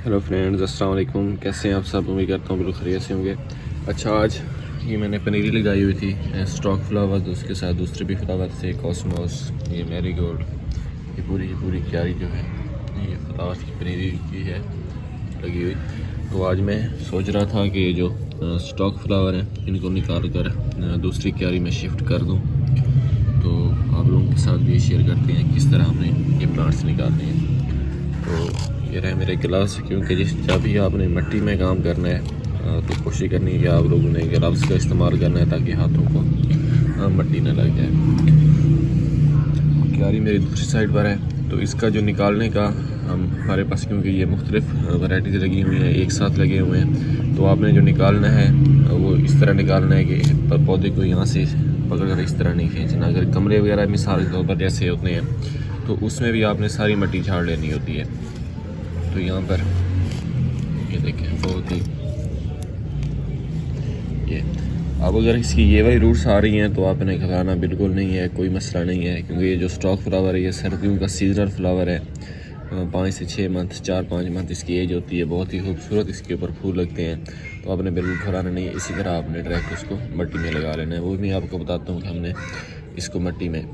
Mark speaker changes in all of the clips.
Speaker 1: Hello friends, अस्सलाम वालेकुम। कैसे हैं आप सब? उम्मीद करता हूँ बिल्कुल खैरियत से होंगे। अच्छा, आज ये मैंने पनीरी लगाई हुई थी स्टॉक फ्लावर, उसके साथ दूसरे भी फ्लावर थे, कॉस्मोस, ये मैरीगोल्ड, ये पूरी क्यारी जो है ये फ्लावर की पनीरी की है लगी हुई। तो आज मैं सोच रहा था कि ये जो स्टॉक फ्लावर हैं इनको निकाल कर दूसरी क्यारी में शिफ्ट कर दूँ। तो आप लोगों के साथ भी शेयर करते हैं किस तरह हमने ये प्लांट्स निकालने हैं। तो ये रहे मेरे गिलास, क्योंकि जब भी आपने मिट्टी में काम करना है तो कोशिश करनी है कि आप लोगों ने ग्लव्स का इस्तेमाल करना है ताकि हाथों को मिट्टी न लग जाए। क्यारी मेरी दूसरी साइड पर है, तो इसका जो निकालने का हमारे पास, क्योंकि ये मुख्तलिफ वैराइटीज़ लगी हुई हैं, एक साथ लगे हुए हैं, तो आपने जो निकालना है वो इस तरह निकालना है कि पौधे को यहाँ से पकड़ कर इस तरह नहीं खींचना। अगर गमले वगैरह मिसाल के तौर पर जैसे होते हैं तो उसमें भी आपने सारी मिट्टी झाड़ लेनी होती है। तो यहाँ पर ये देखें, बहुत ही ये अब अगर इसकी ये वाली रूट्स आ रही हैं तो आपने घबराना बिल्कुल नहीं है, कोई मसला नहीं है, क्योंकि ये जो स्टॉक फ्लावर है ये सर्दियों का सीजनल फ्लावर है। 5 से 6 मंथ, 4-5 मंथ इसकी एज होती है। बहुत ही खूबसूरत इसके ऊपर फूल लगते हैं, तो आपने बिल्कुल घबराना नहीं है। इसी तरह आपने डायरेक्ट उसको मिट्टी में लगा लेना है। वो भी आपको बताता हूँ कि हमने इसको मिट्टी में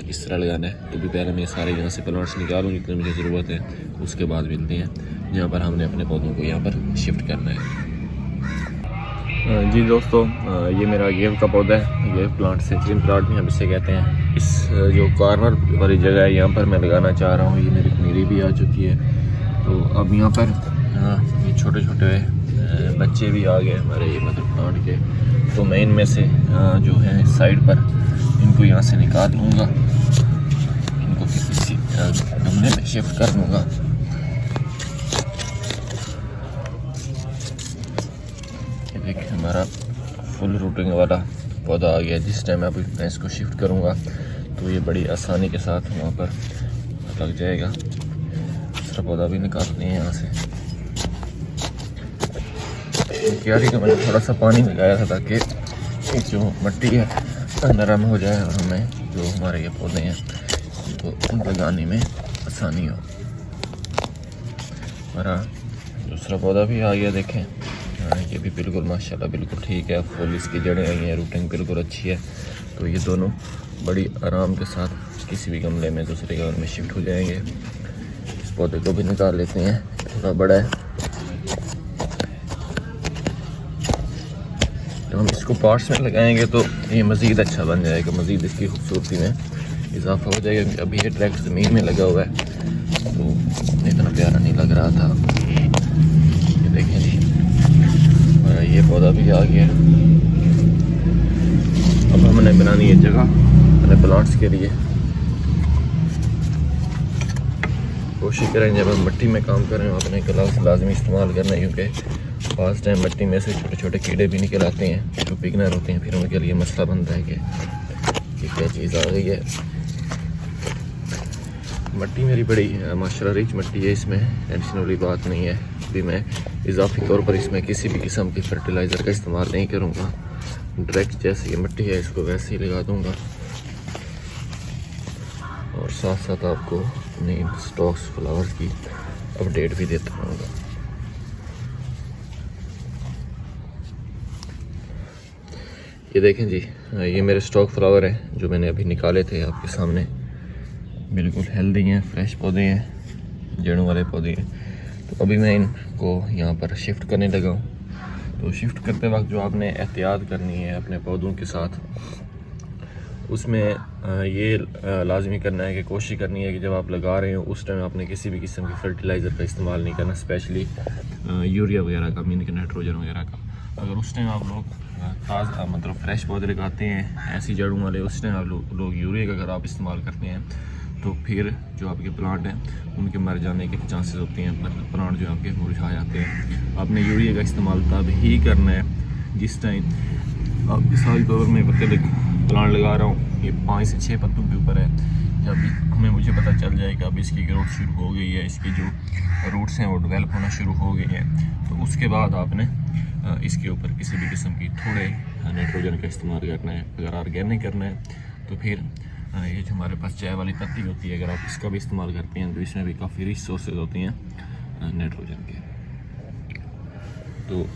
Speaker 1: किस तरह लगाना है। तो भी पहले मैं सारे यहाँ से प्लांट्स निकालूँ जितनी मुझे ज़रूरत है, उसके बाद मिलते हैं जहाँ पर हमने अपने पौधों को यहाँ पर शिफ्ट करना है। जी दोस्तों, ये मेरा गेव का पौधा है। ये प्लांट सेचुरियन प्लांट भी हम इसे कहते हैं। इस जो कॉर्नर वाली जगह है यहाँ पर मैं लगाना चाह रहा हूँ। ये मेरी पनीरी भी आ चुकी है। तो अब यहाँ पर ये छोटे छोटे बच्चे भी आ गए हमारे ये मतलब प्लांट के। तो मैं इनमें से जो है साइड पर इनको यहाँ से निकाल लूँगा, इनको किसी गमले में शिफ्ट कर लूँगा। ये देखिए हमारा फुल रूटिंग वाला पौधा आ गया। जिस टाइम अभी मैं इसको शिफ्ट करूँगा तो ये बड़ी आसानी के साथ वहाँ पर लग जाएगा। दूसरा पौधा भी निकालते हैं यहाँ से। क्यारी का मैंने थोड़ा सा पानी लगाया था ताकि जो मिट्टी है नरम हो जाए और हमें जो हमारे ये पौधे हैं उनको लगाने में आसानी हो। हमारा दूसरा पौधा भी आ गया, देखें ये भी बिल्कुल माशाल्लाह बिल्कुल ठीक है। फुल इसकी जड़ें आई हैं, रूटिंग बिल्कुल अच्छी है। तो ये दोनों बड़ी आराम के साथ किसी भी गमले में दूसरे गमले में शिफ्ट हो जाएंगे। इस पौधे को भी निकाल लेते हैं, थोड़ा बड़ा है। तो हम इसको पॉट्स में लगाएंगे तो ये मज़ीद अच्छा बन जाएगा, मज़ीद इसकी खूबसूरती में इजाफा हो जाएगा। क्योंकि अभी ये डायरेक्ट ज़मीन में लगा हुआ है तो इतना प्यारा नहीं लग रहा था। ये देखें जी, ये पौधा भी आ गया। अब हमने बनानी है जगह अपने प्लांट्स के लिए। कोशिश करें जब हम मिट्टी में काम करें अपने ग्लव्स लाजमी इस्तेमाल करना है, क्योंकि फास्ट टाइम मिट्टी में से छोटे छोटे कीड़े भी निकल आते हैं जो बिगनर होते हैं। फिर उनके लिए मसला बनता है कि क्या चीज़ आ गई है। मिट्टी मेरी बड़ी माशाल्लाह रिच मिट्टी है, इसमें टेंशन वाली बात नहीं है। भी मैं इजाफी तौर पर इसमें किसी भी किस्म की फर्टिलाइज़र का इस्तेमाल नहीं करूँगा। डायरेक्ट जैसे ये मिट्टी है इसको वैसे ही लगा दूँगा और साथ साथ आपको अपने स्टॉक्स फ्लावर्स की अपडेट भी देता रहूँगा। ये देखें जी, ये मेरे स्टॉक फ्लावर हैं जो मैंने अभी निकाले थे आपके सामने। बिल्कुल हेल्दी हैं, फ्रेश पौधे हैं, जड़ों वाले पौधे हैं। तो अभी मैं इनको यहाँ पर शिफ्ट करने लगा हूँ। तो शिफ्ट करते वक्त जो आपने एहतियात करनी है अपने पौधों के साथ, उसमें ये लाजमी करना है कि कोशिश करनी है कि जब आप लगा रहे हो उस टाइम आपने किसी भी किस्म की फर्टिलाइज़र का इस्तेमाल नहीं करना, स्पेशली यूरिया वगैरह का, मीन के नाइट्रोजन वगैरह का। अगर उस टाइम आप लोग ताज़ा मतलब फ्रेश पौधे लगाते हैं ऐसी जड़ों वाले, उस टाइम आप लोग यूरिया का अगर आप इस्तेमाल करते हैं तो फिर जो आपके प्लांट हैं उनके मर जाने के चांसेस होते हैं। मतलब प्लांट जो आपके मुरझा जाते हैं। आपने यूरिया का इस्तेमाल तब ही करना है जिस टाइम अब मिसाल तौर पर मैं मतलब प्लांट लगा रहा हूँ, ये 5 से 6 पत्तों के ऊपर है। जब मुझे पता चल जाएगा अब इसकी ग्रोथ शुरू हो गई है, इसकी जो रूट्स हैं वो डेवलप होना शुरू हो गई हैं, तो उसके बाद आपने इसके ऊपर किसी भी किस्म की थोड़े नाइट्रोजन का इस्तेमाल करना है। अगर ऑर्गेनिक करना है तो फिर ये जो हमारे पास चाय वाली पत्ती होती है, अगर आप इसका भी इस्तेमाल करते हैं तो इसमें भी काफ़ी रिच सोर्सेज होती हैं नाइट्रोजन के। तो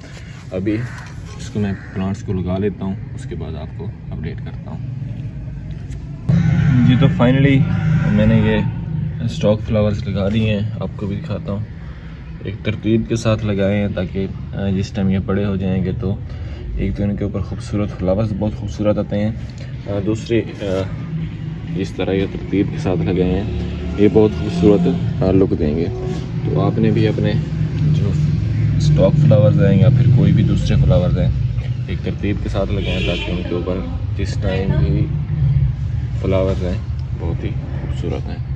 Speaker 1: अभी इसको मैं प्लांट्स को लगा लेता हूँ, उसके बाद आपको अपडेट करता हूँ। जी तो फाइनली मैंने ये स्टॉक फ्लावर्स लगा दिए हैं, आपको भी दिखाता हूँ। एक तरतीब के साथ लगाए हैं ताकि जिस टाइम ये बड़े हो जाएंगे तो एक तो इनके ऊपर खूबसूरत फ्लावर्स बहुत खूबसूरत आते हैं, दूसरे इस तरह ये तरतीब के साथ लगाए हैं, ये बहुत खूबसूरत लुक देंगे। तो आपने भी अपने जो स्टॉक फ्लावर्स हैं या फिर कोई भी दूसरे फ्लावर्स हैं एक तरतीब के साथ लगाएं ताकि उनके ऊपर जिस टाइम भी फ्लावर्स हैं बहुत ही खूबसूरत हैं।